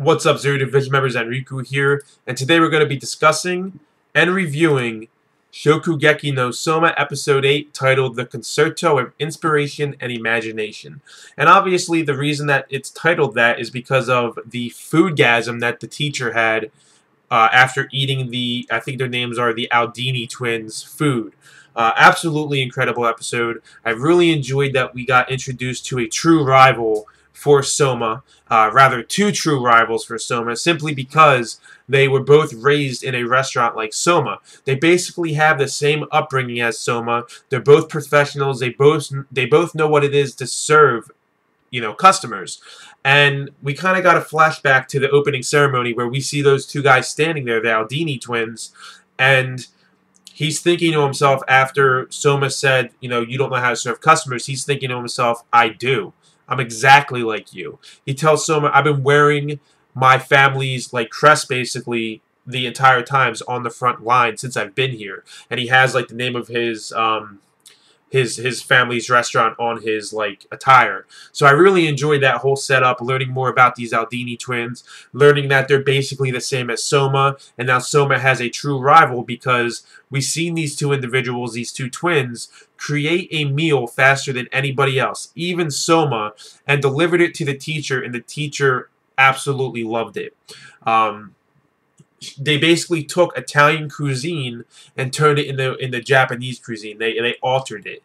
What's up, Zer0 Division Members? Anriku here, and today we're going to be discussing and reviewing Shokugeki no Soma Episode 8, titled The Concerto of Inspiration and Imagination. And obviously the reason that it's titled that is because of the foodgasm that the teacher had after eating I think their names are the Aldini twins, food. Absolutely incredible episode. I really enjoyed that we got introduced to a true rival for Soma, rather two true rivals for Soma, simply because they were both raised in a restaurant like Soma. They basically have the same upbringing as Soma. They're both professionals. They both know what it is to serve, customers. And we kind of got a flashback to the opening ceremony where we see those two guys standing there, the Aldini twins, and he's thinking to himself after Soma said, you don't know how to serve customers, he's thinking to himself, I do. I'm exactly like you. He tells Soma, I've been wearing my family's crest basically the entire times on the front line since I've been here. And he has the name of his family's restaurant on his attire. So I really enjoyed that whole setup, learning more about these Aldini twins, learning that they're basically the same as Soma, and now Soma has a true rival because we've seen these two individuals, these two twins, create a meal faster than anybody else, even Soma, and delivered it to the teacher, and the teacher absolutely loved it. They basically took Italian cuisine and turned it into Japanese cuisine. They altered it,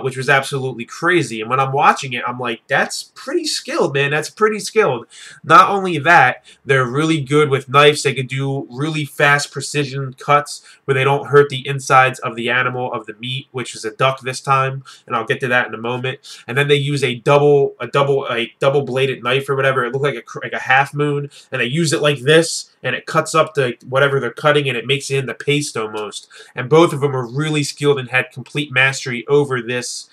which was absolutely crazy. And when I'm watching it, I'm like, that's pretty skilled, man. That's pretty skilled. Not only that, they're really good with knives. They can do really fast precision cuts where they don't hurt the insides of the animal, of the meat, which is a duck this time, and I'll get to that in a moment. And then they use a double bladed knife or whatever. It looked like a half moon, and they use it like this, and it cuts up the whatever they're cutting, and it makes it into paste almost. And both of them are really skilled and had complete mastery over this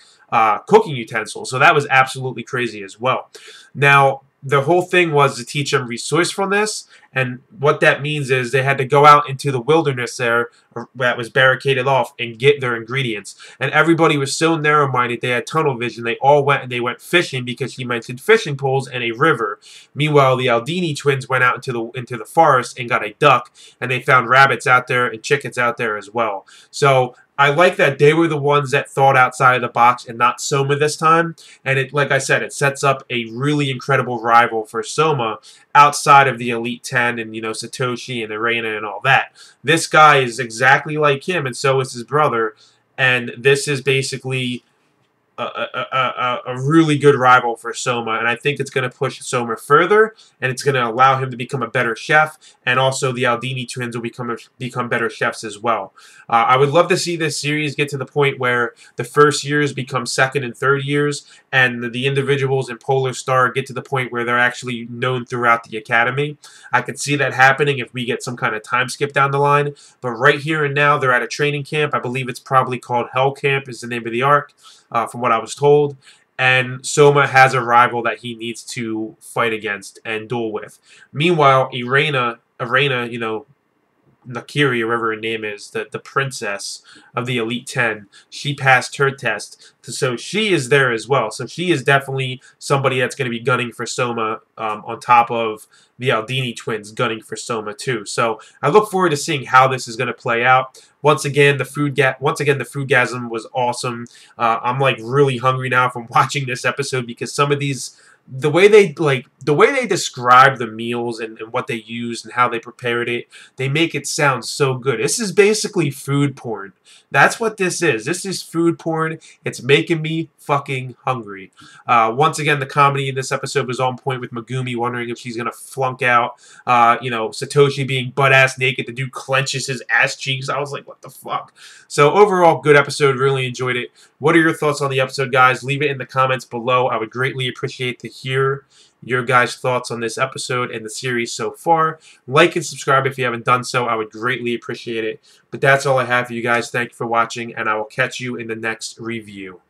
cooking utensil. So that was absolutely crazy as well. Now, the whole thing was to teach them resourcefulness, and what that means is they had to go out into the wilderness there that was barricaded off and get their ingredients. And everybody was so narrow-minded, they had tunnel vision. They all went and they went fishing because he mentioned fishing poles and a river. Meanwhile, the Aldini twins went out into the forest and got a duck, and they found rabbits out there and chickens out there as well. So I like that they were the ones that thought outside of the box and not Soma this time. And it, like I said, it sets up a really incredible rival for Soma outside of the Elite 10 and, Satoshi and Irena and all that. This guy is exactly like him, and so is his brother. And this is basically a really good rival for Soma, and I think it's going to push Soma further, and it's going to allow him to become a better chef, and also the Aldini twins will become better chefs as well. I would love to see this series get to the point where the first years become second and third years, and the individuals in Polar Star get to the point where they're actually known throughout the academy. I could see that happening if we get some kind of time skip down the line, but right here and now they're at a training camp. I believe it's probably called Hell Camp is the name of the arc. From what I was told, and Soma has a rival that he needs to fight against and duel with. Meanwhile, Irena, Nakiri, or whatever her name is, the princess of the Elite 10, she passed her test, so she is there as well. So she is definitely somebody that's going to be gunning for Soma, on top of the Aldini twins gunning for Soma too. So I look forward to seeing how this is going to play out. Once again, the foodgasm was awesome. I'm really hungry now from watching this episode because some of these, the way they describe the meals and what they used and how they prepared it, they make it sound so good. This is basically food porn. That's what this is. This is food porn. It's making me fucking hungry. Once again, the comedy in this episode was on point with Megumi wondering if she's gonna flunk out. Satoshi being butt-ass naked. The dude clenches his ass cheeks. I was like, what the fuck? So overall, good episode. Really enjoyed it. What are your thoughts on the episode, guys? Leave it in the comments below. I would greatly appreciate to hear your guys' thoughts on this episode and the series so far. Like and subscribe if you haven't done so. I would greatly appreciate it. But that's all I have for you guys. Thank you for watching, and I will catch you in the next review.